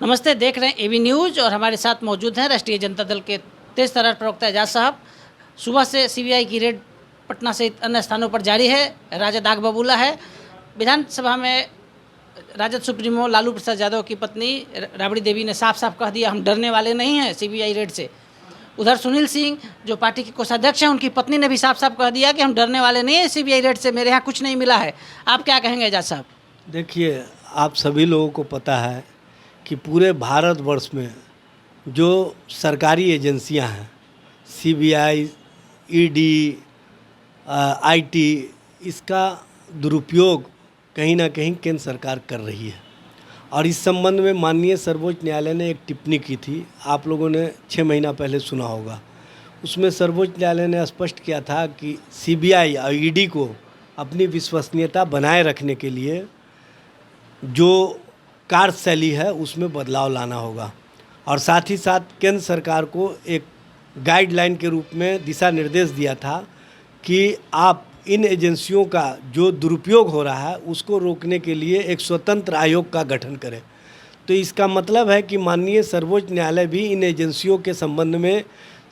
नमस्ते, देख रहे हैं एबी न्यूज़ और हमारे साथ मौजूद हैं राष्ट्रीय जनता दल के तेज तर्रार प्रवक्ता एजाज साहब। सुबह से सीबीआई की रेड पटना सहित अन्य स्थानों पर जारी है। राजद आग बबूला है। विधानसभा में राजद सुप्रीमो लालू प्रसाद यादव की पत्नी राबड़ी देवी ने साफ साफ कह दिया, हम डरने वाले नहीं हैं सीबीआई रेड से। उधर सुनील सिंह जो पार्टी के कोषाध्यक्ष हैं, उनकी पत्नी ने भी साफ साफ कह दिया कि हम डरने वाले नहीं हैं सीबीआई रेड से, मेरे यहाँ कुछ नहीं मिला है। आप क्या कहेंगे एजाज साहब? देखिए, आप सभी लोगों को पता है कि पूरे भारतवर्ष में जो सरकारी एजेंसियां हैं, सीबीआई, ईडी, आईटी, इसका दुरुपयोग कहीं ना कहीं केंद्र सरकार कर रही है। और इस संबंध में माननीय सर्वोच्च न्यायालय ने एक टिप्पणी की थी, आप लोगों ने 6 महीना पहले सुना होगा। उसमें सर्वोच्च न्यायालय ने स्पष्ट किया था कि सीबीआई और ईडी को अपनी विश्वसनीयता बनाए रखने के लिए जो कार्यशैली है उसमें बदलाव लाना होगा, और साथ ही साथ केंद्र सरकार को एक गाइडलाइन के रूप में दिशा निर्देश दिया था कि आप इन एजेंसियों का जो दुरुपयोग हो रहा है उसको रोकने के लिए एक स्वतंत्र आयोग का गठन करें। तो इसका मतलब है कि माननीय सर्वोच्च न्यायालय भी इन एजेंसियों के संबंध में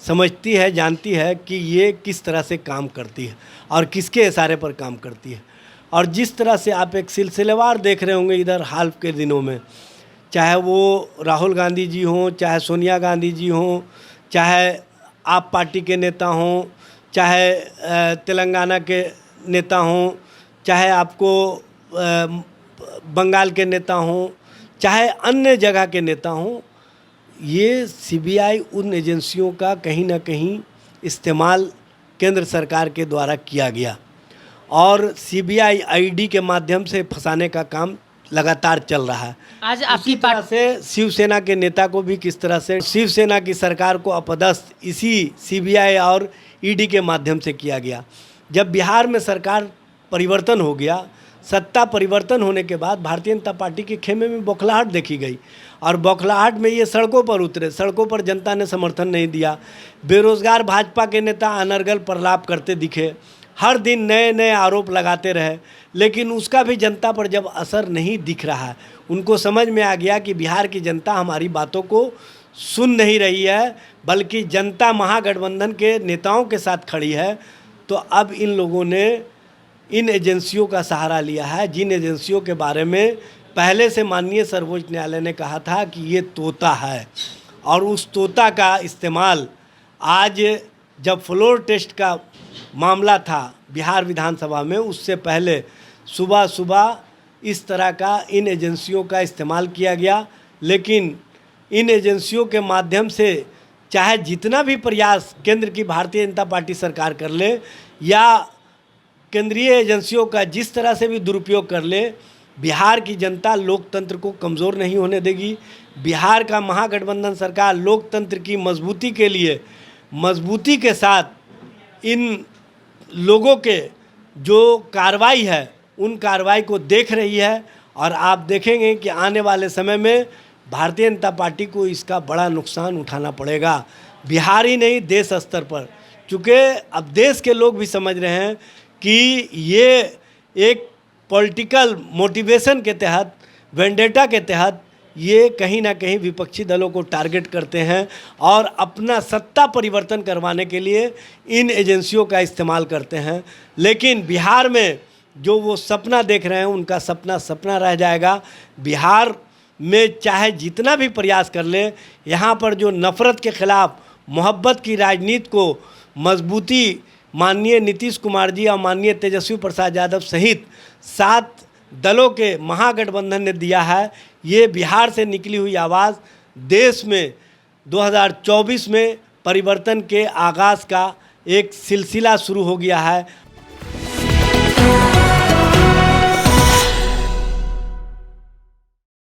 समझती है, जानती है कि ये किस तरह से काम करती है और किसके इशारे पर काम करती है। और जिस तरह से आप एक सिलसिलेवार देख रहे होंगे इधर हाल के दिनों में, चाहे वो राहुल गांधी जी हों, चाहे सोनिया गांधी जी हों, चाहे आप पार्टी के नेता हों, चाहे तेलंगाना के नेता हों, चाहे आपको बंगाल के नेता हों, चाहे अन्य जगह के नेता हों, ये सीबीआई उन एजेंसियों का कहीं ना कहीं इस्तेमाल केंद्र सरकार के द्वारा किया गया और सीबीआई आईडी के माध्यम से फंसाने का काम लगातार चल रहा है। आज आपकी तरह से शिवसेना के नेता को भी किस तरह से शिवसेना की सरकार को अपदस्थ इसी सीबीआई और ईडी के माध्यम से किया गया। जब बिहार में सरकार परिवर्तन हो गया, सत्ता परिवर्तन होने के बाद भारतीय जनता पार्टी के खेमे में बौखलाहट देखी गई और बौखलाहट में ये सड़कों पर उतरे। सड़कों पर जनता ने समर्थन नहीं दिया। बेरोजगार भाजपा के नेता अनर्गल प्रलाप करते दिखे, हर दिन नए नए आरोप लगाते रहे, लेकिन उसका भी जनता पर जब असर नहीं दिख रहा है, उनको समझ में आ गया कि बिहार की जनता हमारी बातों को सुन नहीं रही है, बल्कि जनता महागठबंधन के नेताओं के साथ खड़ी है। तो अब इन लोगों ने इन एजेंसियों का सहारा लिया है, जिन एजेंसियों के बारे में पहले से माननीय सर्वोच्च न्यायालय ने कहा था कि ये तोता है। और उस तोता का इस्तेमाल आज जब फ्लोर टेस्ट का मामला था बिहार विधानसभा में, उससे पहले सुबह सुबह इस तरह का इन एजेंसियों का इस्तेमाल किया गया। लेकिन इन एजेंसियों के माध्यम से चाहे जितना भी प्रयास केंद्र की भारतीय जनता पार्टी सरकार कर ले या केंद्रीय एजेंसियों का जिस तरह से भी दुरुपयोग कर ले, बिहार की जनता लोकतंत्र को कमज़ोर नहीं होने देगी। बिहार का महागठबंधन सरकार लोकतंत्र की मजबूती के लिए मजबूती के साथ इन लोगों के जो कार्रवाई है उन कार्रवाई को देख रही है। और आप देखेंगे कि आने वाले समय में भारतीय जनता पार्टी को इसका बड़ा नुकसान उठाना पड़ेगा, बिहार ही नहीं देश स्तर पर। चूँकि अब देश के लोग भी समझ रहे हैं कि ये एक पॉलिटिकल मोटिवेशन के तहत, वेंडेटा के तहत ये कहीं ना कहीं विपक्षी दलों को टारगेट करते हैं और अपना सत्ता परिवर्तन करवाने के लिए इन एजेंसियों का इस्तेमाल करते हैं। लेकिन बिहार में जो वो सपना देख रहे हैं, उनका सपना सपना रह जाएगा। बिहार में चाहे जितना भी प्रयास कर ले, यहाँ पर जो नफ़रत के ख़िलाफ़ मोहब्बत की राजनीति को मजबूती माननीय नीतीश कुमार जी और माननीय तेजस्वी प्रसाद यादव सहित 7 दलों के महागठबंधन ने दिया है। ये बिहार से निकली हुई आवाज़ देश में 2024 में परिवर्तन के आगाज़ का एक सिलसिला शुरू हो गया है।